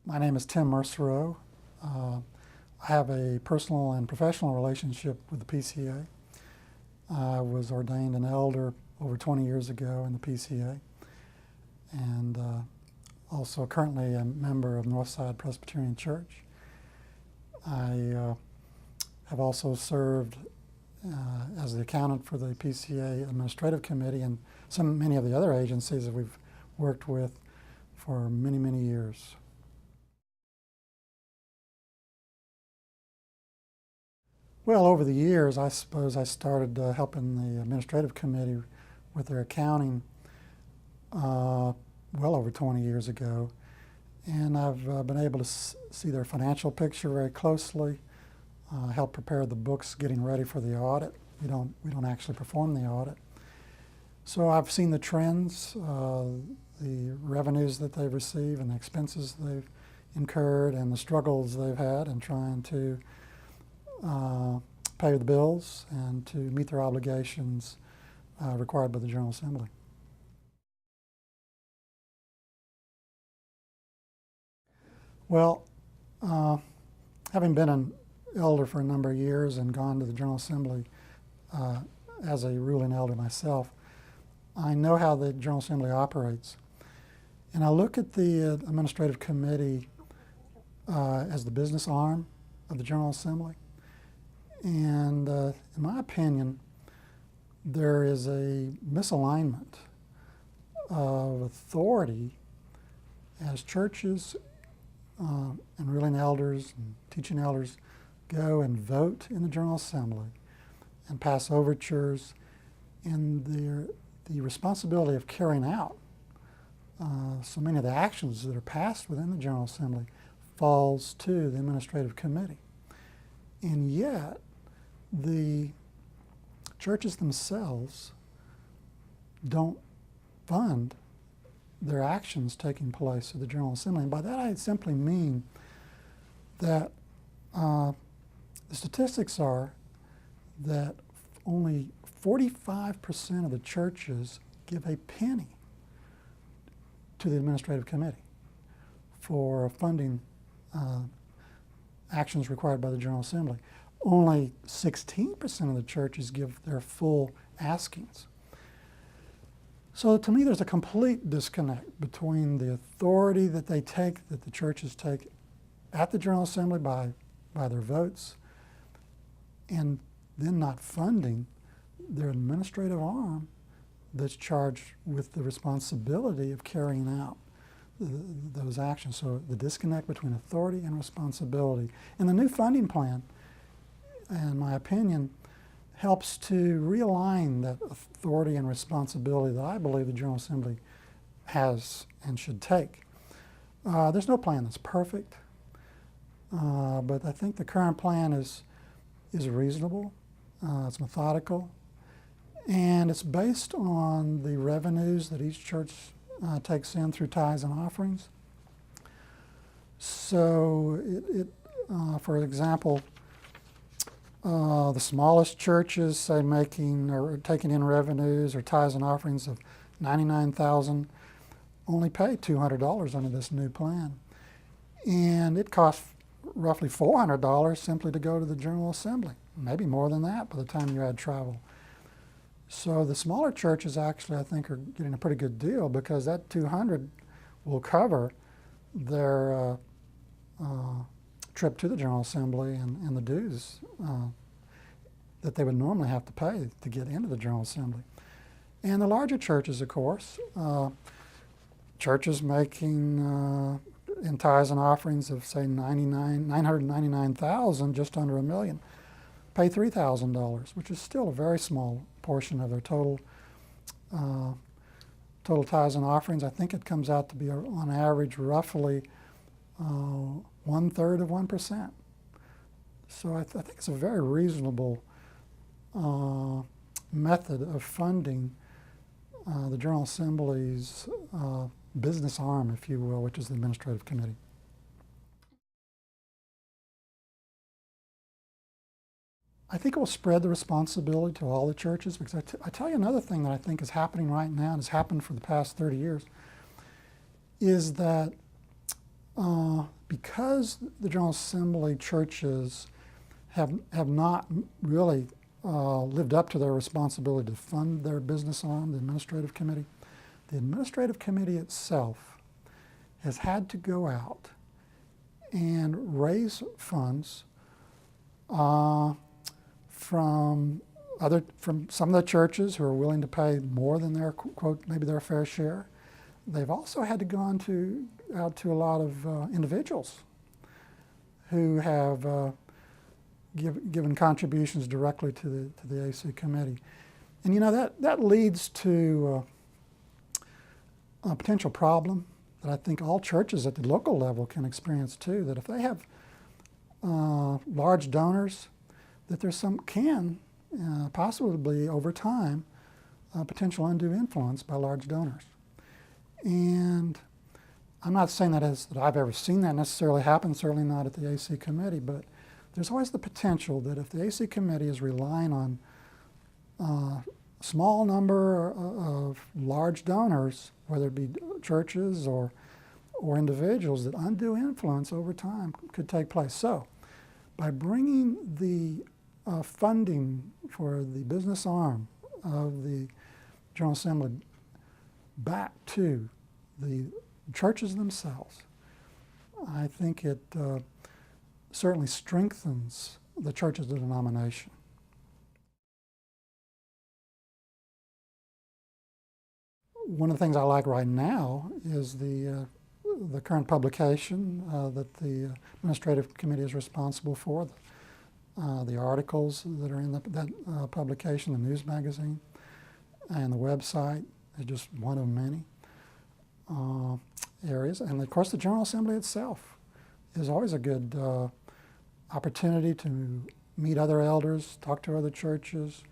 My name is Tim Mersereau. I have a personal and professional relationship with the PCA. I was ordained an elder over 20 years ago in the PCA, and also currently a member of Northside Presbyterian Church. I have also served as the accountant for the PCA Administrative Committee and many of the other agencies that we've worked with for many, many years. Well, over the years, I suppose I started helping the Administrative Committee with their accounting well over 20 years ago. And I've been able to see their financial picture very closely, help prepare the books getting ready for the audit. We don't actually perform the audit. So I've seen the trends, the revenues that they've received and the expenses they've incurred and the struggles they've had in trying to pay the bills and to meet their obligations required by the General Assembly. Well, having been an elder for a number of years and gone to the General Assembly as a ruling elder myself, I know how the General Assembly operates. And I look at the Administrative Committee as the business arm of the General Assembly. And in my opinion, there is a misalignment of authority as churches and ruling elders and teaching elders go and vote in the General Assembly and pass overtures, and the responsibility of carrying out so many of the actions that are passed within the General Assembly falls to the Administrative Committee. And yet, the churches themselves don't fund their actions taking place at the General Assembly. And by that I simply mean that the statistics are that only 45% of the churches give a penny to the Administrative Committee for funding actions required by the General Assembly. Only 16% of the churches give their full askings. So to me, there's a complete disconnect between the authority that they take, that the churches take at the General Assembly by their votes, and then not funding their administrative arm that's charged with the responsibility of carrying out those actions. So the disconnect between authority and responsibility. And the new funding plan, in my opinion, helps to realign that authority and responsibility that I believe the General Assembly has and should take. There's no plan that's perfect, but I think the current plan is reasonable, it's methodical, and it's based on the revenues that each church takes in through tithes and offerings. So for example, the smallest churches, say making or taking in revenues or tithes and offerings of $99,000, only pay $200 under this new plan. And it costs roughly $400 simply to go to the General Assembly, maybe more than that by the time you add travel. So the smaller churches actually, I think, are getting a pretty good deal because that $200 will cover their trip to the General Assembly and the dues that they would normally have to pay to get into the General Assembly. And the larger churches, of course, churches making in tithes and offerings of, say, $999,000, just under $1 million, pay $3,000, which is still a very small portion of their total tithes and offerings. I think it comes out to be, on average, roughly 1/3 of 1%. So I think it's a very reasonable method of funding the General Assembly's business arm, if you will, which is the Administrative Committee. I think it will spread the responsibility to all the churches, because I tell you another thing that I think is happening right now, and has happened for the past 30 years, is that because the General Assembly churches have not really lived up to their responsibility to fund their business arm, the administrative committee, the administrative committee itself has had to go out and raise funds from some of the churches who are willing to pay more than their quote maybe their fair share. They've also had to go out to a lot of individuals who have given contributions directly to the AC committee, and you know that leads to a potential problem that I think all churches at the local level can experience too. That if they have large donors, that there's possibly over time potential undue influence by large donors. And I'm not saying that I've ever seen that necessarily happen, certainly not at the AC committee, but there's always the potential that if the AC committee is relying on a small number of large donors, whether it be churches or individuals, that undue influence over time could take place. So by bringing the funding for the business arm of the General Assembly back to the churches themselves, I think it certainly strengthens the church as a denomination. One of the things I like right now is the current publication that the administrative committee is responsible for, the articles that are in that publication, the news magazine, and the website is just one of many areas. And of course the General Assembly itself is always a good opportunity to meet other elders, talk to other churches,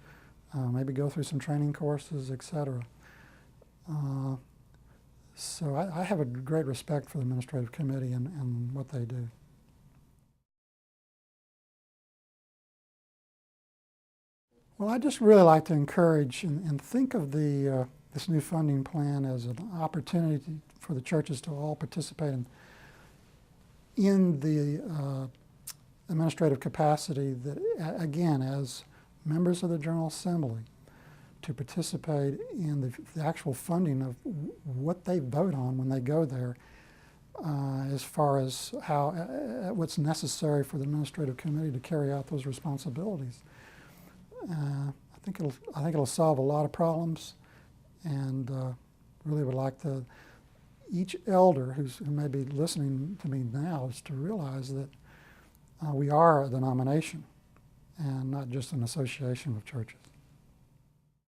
maybe go through some training courses, etc. So I have a great respect for the administrative committee and what they do. Well, I just really like to encourage and think of this new funding plan as an opportunity for the churches to all participate in the administrative capacity that, again, as members of the General Assembly, to participate in the actual funding of what they vote on when they go there, as far as what's necessary for the administrative committee to carry out those responsibilities. I think it'll solve a lot of problems, and really would like each elder who may be listening to me now is to realize that we are a denomination and not just an association of churches.